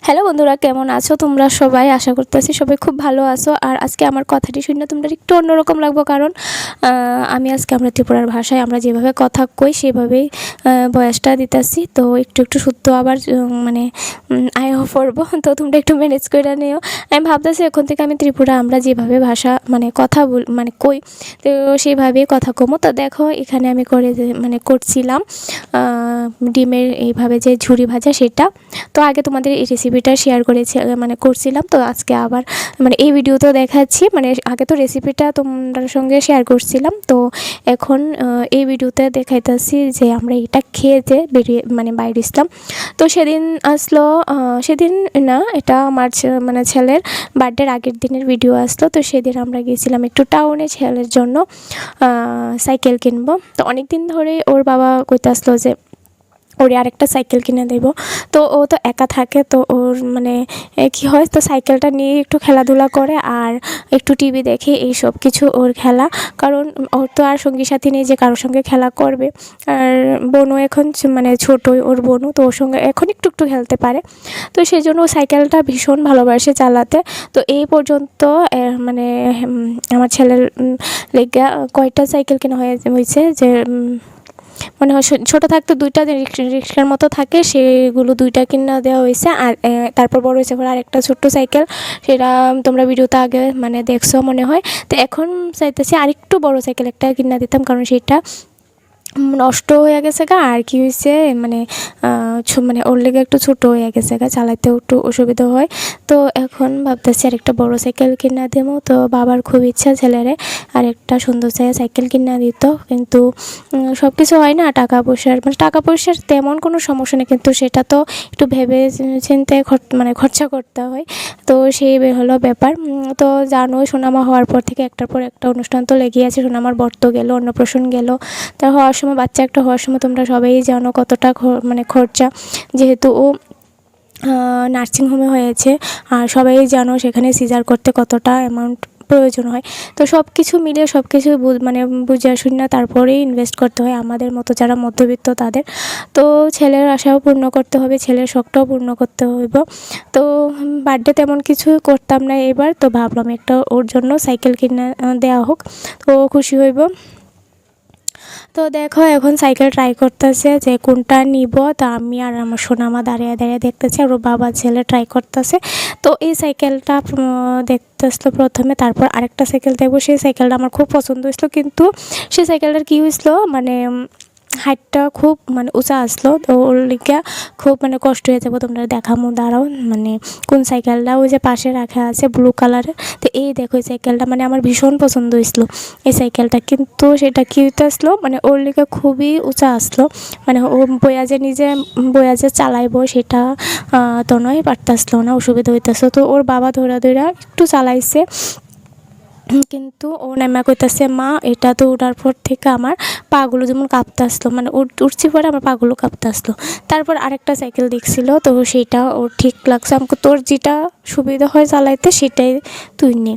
Hello বন্ধুরা, কেমন আছো তোমরা সবাই? আশা করতেছি সবাই খুব ভালো আছো। আর আজকে আমার কথাটি শুনে তোমরা একটু অন্যরকম লাগবো, কারণ আমি আজকে আমরা ত্রিপুরার ভাষায় আমরা যেভাবে কথা কই সেভাবেই ভয়েসটা দিতেছি। তো একটু একটু শুদ্ধ আবার মানে আয়ও পড়বো, তো তোমরা একটু ম্যানেজ করে নিও। আমি ভাবতেছি এখন থেকে আমি ত্রিপুরা আমরা যেভাবে ভাষা কথা কই, তো সেইভাবেই কথা কমো। তো দেখো এখানে আমি করছিলাম ডিমের এইভাবে যে ঝুরি ভাজা, সেটা তো আগে তোমাদের এই রেসিপিটা শেয়ার করেছি করছিলাম। তো আজকে আবার এই ভিডিওতেও দেখাচ্ছি। আগে তো রেসিপিটা তোমাদের সঙ্গে শেয়ার করছিলাম, তো এখন এই ভিডিওতে দেখাইতেছি যে আমরা এটা খেয়ে যে বেরিয়ে বাইরে আসলাম। তো সেদিন আসলো, সেদিন না, এটা আমার ছেলের বার্থডের আগের দিনের ভিডিও আসলো। তো সেদিন আমরা গিয়েছিলাম একটু টাউনে ছেলের জন্য সাইকেল কিনবো। তো অনেক দিন ধরে ওর বাবা কইতে আসলো যে ওরে আরেকটা সাইকেল কিনে দেব। তো ও তো একা থাকে, তো ওর কি হয়, তো সাইকেলটা নিয়ে একটু খেলাধুলা করে আর একটু টিভি দেখে, এই সব কিছু ওর খেলা। কারণ ওর তো আর সঙ্গী সাথী নেই যে কারোর সঙ্গে খেলা করবে। আর বোনও এখন ছোটোই, ওর বোনও তো ওর সঙ্গে এখন একটু একটু খেলতে পারে। তো সেই জন্য ও সাইকেলটা ভীষণ ভালোবাসে চালাতে। তো এই পর্যন্ত আমার ছেলের লেগে কয়টা সাইকেল কেনা হয়েছে যে মনে হয় ছোটো থাকতে দুইটা রিক্সার মতো থাকে, সেগুলো দুইটা কিনা দেওয়া হয়েছে। আর তারপর বড় হয়েছে আর একটা ছোট্ট সাইকেল, সেটা তোমরা ভিডিওতে আগে দেখছো মনে হয়। তো এখন চাইতেছি আরেকটু বড় সাইকেল একটা কিনা দিতাম, কারণ সেটা নষ্ট হয়ে গেছে গা। আর কি হয়েছে ওর লেগে একটু ছোটো হয়ে গেছে গা, চালাতেও একটু অসুবিধা হয়। তো এখন ভাবতেছি আরেকটা বড় সাইকেল কিনা দেবো। তো বাবার খুব ইচ্ছা ছেলেরে আরেকটা সুন্দর সাইকেল কিনা দিত, কিন্তু সব কিছু হয় না, টাকা পয়সার তেমন কোনো সমস্যা নেই, কিন্তু সেটা তো একটু ভেবে চিন্তে খরচা করতে হয়। তো সেই হলো ব্যাপার। তো জানো, সোনামা হওয়ার পর থেকে একটার পর একটা অনুষ্ঠান তো লেগেই আছে। সোনামার বর্ত গেল, অন্নপ্রাশন গেল, তার হওয়ার সময় বাচ্চা একটা হওয়ার সময় তোমরা সবাই জানো কতটা খরচা, যেহেতু ও নার্সিংহোমে হয়েছে। আর সবাই জানো সেখানে সিজার করতে কতটা অ্যামাউন্ট প্রয়োজন হয়। তো সব কিছু মিলে সব কিছু বুঝে শুনে তারপরেই ইনভেস্ট করতে হয় আমাদের মতো যারা মধ্যবিত্ত তাদের। তো ছেলের আশাও পূর্ণ করতে হবে, ছেলের শখটাও পূর্ণ করতে হইব। তো বার্থডে তেমন কিছু করতাম না এবার, তো ভাবলাম একটা ওর জন্য সাইকেল কিনে দেওয়া হোক, তো খুশি হইব। তো দেখো এখন সাইকেল ট্রাই করতেছে যে কোনটা নিব। তো আমি আর আমার সোনামা দাঁড়িয়ে দাঁড়িয়ে দেখতেছি, আর ওর বাবা ছেলে ট্রাই করতেছে। তো এই সাইকেলটা দেখতে আসলো প্রথমে, তারপর আরেকটা সাইকেল দেখবো। সেই সাইকেলটা আমার খুব পছন্দ হয়েছিল, কিন্তু সেই সাইকেলটার কী হয়েছিল হাইটটা খুব উঁচা আসলো। তো ওর লিগে খুব কষ্ট হয়ে যাবো। তোমরা দেখামো, দাঁড়াও কোন সাইকেলটা ওই যে পাশে রাখা আছে ব্লু কালারের। তো এই দেখো এই সাইকেলটা আমার ভীষণ পছন্দ হয়েছিল এই সাইকেলটা, কিন্তু সেটা কী হইতে আসলো ওর লিগে খুবই উঁচা আসলো। ও নিজে বইয়া যে চালাইবো সেটা তো নয়, পারতাসলো না, অসুবিধা হইতেছে। তো ওর বাবা ধরা একটু চালাইছে, কিন্তু ও নামা কইতাছে, মা এটা তো ওঠার পর থেকে আমার পাগুলো যেমন কাঁপতে আসলো, উঠছি পরে আমার পাগুলো কাঁপতে আসলো। তারপর আরেকটা সাইকেল দেখছিল, তো সেটা ওর ঠিক লাগছে। আমাকে তোর যেটা সুবিধা হয় চালাইতে সেটাই তুই নে।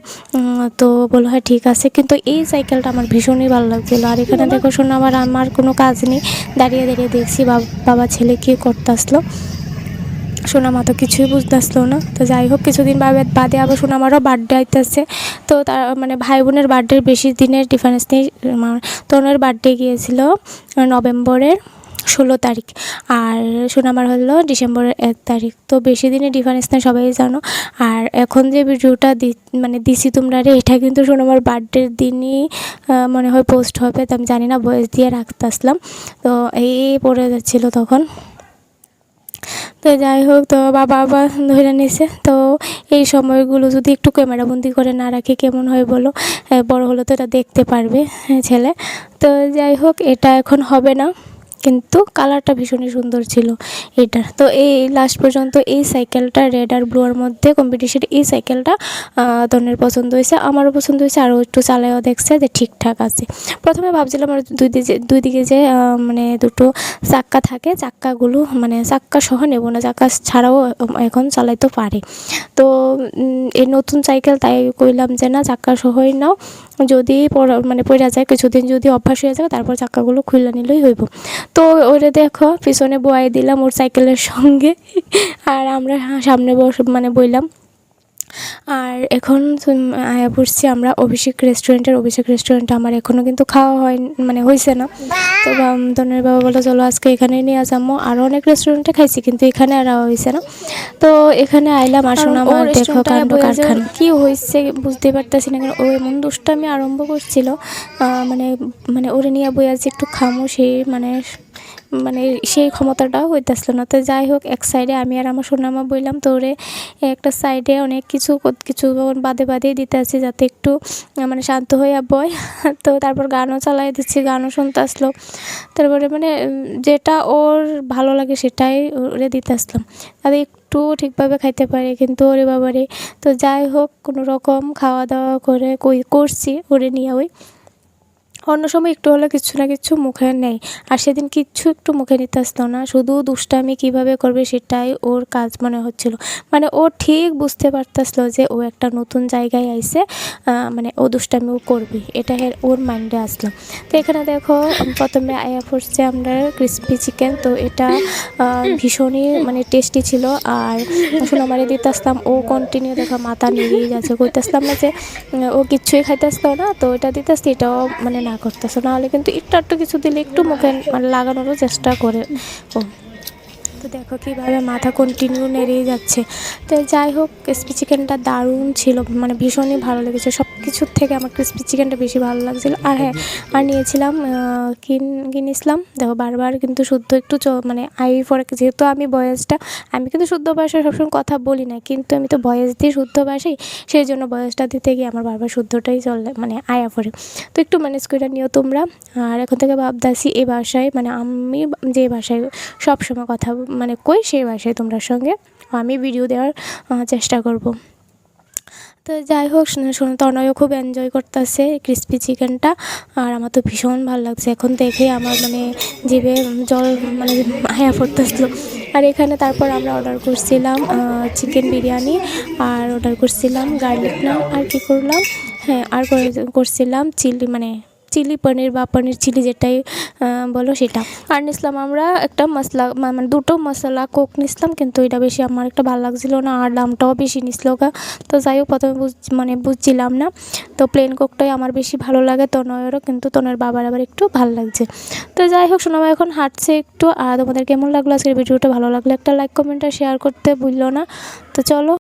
তো বলো হয় ঠিক আছে, কিন্তু এই সাইকেলটা আমার ভীষণই ভালো লাগছিলো। আর এখানে দেখো শোনো, আমার কোনো কাজ নেই, দাঁড়িয়ে দাঁড়িয়ে দেখছি বাবা ছেলে কী করতে আসলো। সোনামা তো কিছুই বুঝতে আসলো না। তো যাই হোক, কিছুদিন বাদে আবার সোনামারও বার্থডে আইতেছে। তো তার ভাই বোনের বার্থডের বেশি দিনের ডিফারেন্স নেই। তনুর বার্থডে গিয়েছিল নভেম্বরের 16 তারিখ, আর সোনামার হলো ডিসেম্বরের 1 তারিখ। তো বেশি দিনের ডিফারেন্স নেই, সবাই জানো। আর এখন যে ভিডিওটা দিছি তোমরা এটা কিন্তু সোনামার বার্থডের দিনই মনে হয় পোস্ট হবে। তো আমি জানি না, ভয়েস দিয়ে রাখতে আসলাম। তো এই পড়ে যাচ্ছিলো তখন। তো যাই হোক, তো বাবা আবার ধরে নিছে। তো এই সময়গুলো যদি একটু ক্যামেরাবন্দি করে না রাখি কেমন হয় বলো? বড় হলে তো এটা দেখতে পারবে ছেলে। তো যাই হোক, এটা এখন হবে না, কিন্তু কালারটা ভীষণই সুন্দর ছিল এটা। তো এই লাস্ট পর্যন্ত এই সাইকেলটা রেড আর ব্লু এর মধ্যে কম্পিটিশনে এই সাইকেলটা তনের পছন্দ হয়েছে, আমারও পছন্দ হয়েছে। আরও একটু চালাইও দেখছে যে ঠিকঠাক আছে। প্রথমে ভাবছিলাম আর দুই দিকে যে দুটো চাক্কা থাকে, চাক্কাগুলো চাক্কা সহ নেব না, চাক্কা ছাড়াও এখন চালাইতে পারে। তো এই নতুন সাইকেল, তাই কইলাম যে না, চাক্কা সহই নাও, যদি পড়া যায় কিছুদিন, যদি অভ্যাস হয়ে যায় তারপর চাক্কাগুলো খুলে নিলেই হইব। তো ওরে দেখো পিছনে বয়াই দিলাম ওর সাইকেলের সঙ্গে, আর আমরা সামনে বইলাম। আর এখন আয়া পড়ছি আমরা অভিষেক রেস্টুরেন্টে। আমার এখনও কিন্তু খাওয়া হয় হয়েছে না। তো তনের বাবা বলো চলো আজকে এখানে নিয়ে যাবো। আরও অনেক রেস্টুরেন্টে খাইছি কিন্তু এখানে আর হয়েছে না। তো এখানে আইলাম, আসুন আমার দেখো কাণ্ড কারখানা কী হয়েছে বুঝতে পারতেছি না, কারণ ও এমন দুষ্টামি আরম্ভ করছিল, ওরে নিয়ে বই আছে একটু খামো, সেই ক্ষমতাটাও হইতেছিল না। তো যাই হোক, এক সাইডে আমি আর আমার সোনামা বইলাম, তো ওরে একটা সাইডে অনেক কিছু বাদে দিতে আছে যাতে একটু শান্ত হয়ে বয়। তো তারপর গানও চালাই দিচ্ছি, গানও শুনতে আসলো। তারপরে যেটা ওর ভালো লাগে সেটাই ওরে দিতে আসলাম, তাদের একটু ঠিকভাবে খাইতে পারে। কিন্তু ওরে বাবারে, তো যাই হোক কোনো রকম খাওয়া দাওয়া করে করছি ওরে নিয়ে। অন্য সময় একটু হলে কিছু না কিছু মুখে নেই, আর সেদিন কিচ্ছু একটু মুখে নিতে আসতো না, শুধু দুষ্টামি কীভাবে করবে সেটাই ওর কাজ মনে হচ্ছিল। ও ঠিক বুঝতে পারতেছিল যে ও একটা নতুন জায়গায় আইছে, ও দুষ্টামিও করবে, এটা ওর মাইন্ডে আসলো। তো এখানে দেখো প্রথমে আয়া পড়ছে আমরা ক্রিসপি চিকেন। তো এটা ভীষণই টেস্টি ছিল। আর আসলে আমারে দিতে আসতাম, ও কন্টিনিউ দেখো মাথা নেড়েই যাচ্ছে, কইতে আসতাম না যে ও কিচ্ছুই খাইতে আসতো না। তো এটা দিতে আসতে এটাও না করতেছে, নাহলে কিন্তু একটু কিছু দিলে একটু মুখে লাগানোরও চেষ্টা করে ও। তো দেখো কীভাবে মাথা কন্টিনিউ নেড়েই যাচ্ছে। তো যাই হোক, ক্রিসপি চিকেনটা দারুণ ছিল, ভীষণই ভালো লেগেছে। সব কিছুর থেকে আমার ক্রিসপি চিকেনটা বেশি ভালো লাগছিলো। আর হ্যাঁ, আর নিয়েছিলাম কিনেছিলাম দেখো বারবার কিন্তু শুদ্ধ একটু পরে, যেহেতু আমি কিন্তু শুদ্ধ ভাষায় সবসময় কথা বলি না, কিন্তু আমি তো ভয়েস দিয়ে শুদ্ধ ভাষাই, সেই জন্য ভয়েসটা দিতে গিয়ে আমার বারবার শুদ্ধটাই চলে আয়া পড়ে। তো একটু ম্যানেজ করে নিও তোমরা। আর এখন থেকে ভাবতেছি এই ভাষায় আমি যে ভাষায় সবসময় কথা কই, সেই ভাষায় তোমরা সঙ্গে আমি ভিডিও দেওয়ার চেষ্টা করব। তো যাই হোক, তনয়ও খুব এনজয় করতেছে ক্রিসপি চিকেনটা, আর আমার তো ভীষণ ভালো লাগছে। এখন দেখে আমার জিভে জল হায়া পড়তেছিল। আর এখানে তারপর আমরা অর্ডার করছিলাম চিকেন বিরিয়ানি, আর অর্ডার করছিলাম গার্লিক নান, আর কি করলাম, হ্যাঁ, আর করছিলাম চিলি পনির বা পনির চিলি যেটাই বলো সেটা। আর নিছিলাম আমরা একটা মশলা দুটো মশলা কোক নিছিলাম, কিন্তু এটা বেশি আমার একটা ভালো লাগছিল না, আর দামটাও বেশি নিছিল গা। তো যাই হোক, প্রথমে বুঝছিলাম না, তো প্লেন কোকটাই আমার বেশি ভালো লাগে, তনয়েরও, কিন্তু তনয়ের বাবার আবার একটু ভালো লাগছে। তো যাই হোক, সোনামা এখন হাঁটছে একটু। আর তোমাদের কেমন লাগলো আজকের ভিডিওটা? ভালো লাগলে একটা লাইক কমেন্ট আর শেয়ার করতে ভুললো না। তো চলো।